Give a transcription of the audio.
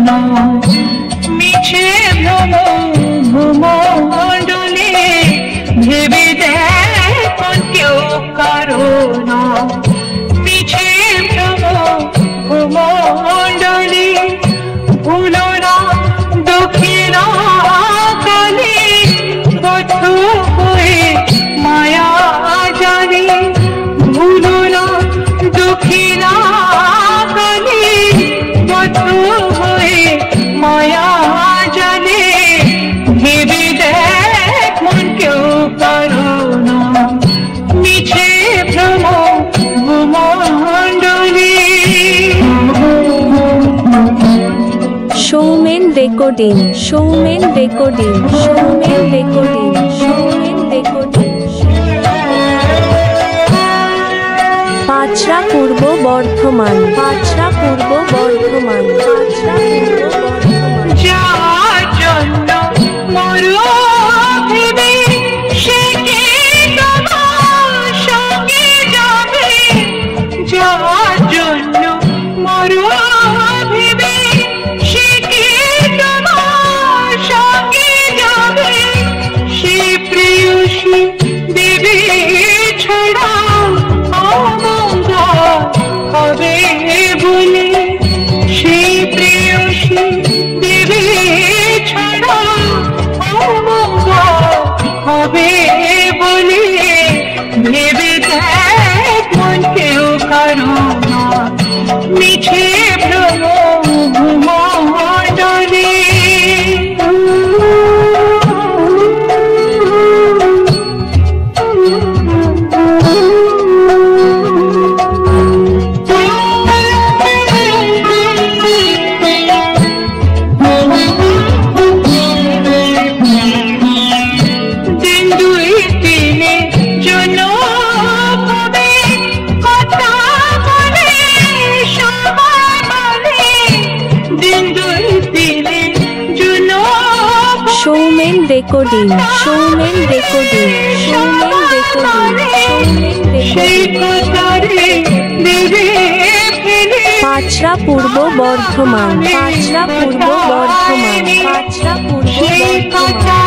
নয়, মিছে ভ্রম ভূমণ্ডলে ভেবে দেখ কেউ কারো নয়, মিছে ভ্রম ভূমণ্ডলে ভুলো না দক্ষিণ কালে বদ্ধ হয়ে মায়া জানে, ভুলো না দক্ষিণ কালে বদ্ধ হয়ে মায়া জানে, ভেবে দেখ মন কেউ কারো নয়, মিছে ভ্রম ভূমণ্ডলে। Soumen recording, Soumen recording, Soumen recording, Soumen recording. Panchra Purba Bardhaman, Panchra Purba Bardhaman, Panchra Purba Bardhaman. যার জন্য মরো ভেবে সে কি তোমার সঙ্গে যাবে, যার জন্য মরো ভেবে সে কি তোমার সঙ্গে যাবে, সে প্রেয়সী দেবে ছাড়া অমঙ্গল হবে বলে, সেই প্রেয়সী দেবে ছাড়া অমঙ্গল হবে বলে, ভেবে দেখ মন কেউ কারো নয়, মিছে ভ্রম ভূমণ্ডলে। দিন দুই দিনের জন্য ভাবে কথা বলে সবাই বলে, দিন দুই দিনের জন্য Soumen recording, Soumen recording, Soumen recording, Soumen সেই রেকর্ডিং। কথারে দেবে ফেলে, পাঁচরা পূর্ব বর্ধমান, পাঁচরা পূর্ব বর্ধমান, পাঁচরা পূর্ব সেই বর্ধমান। কথা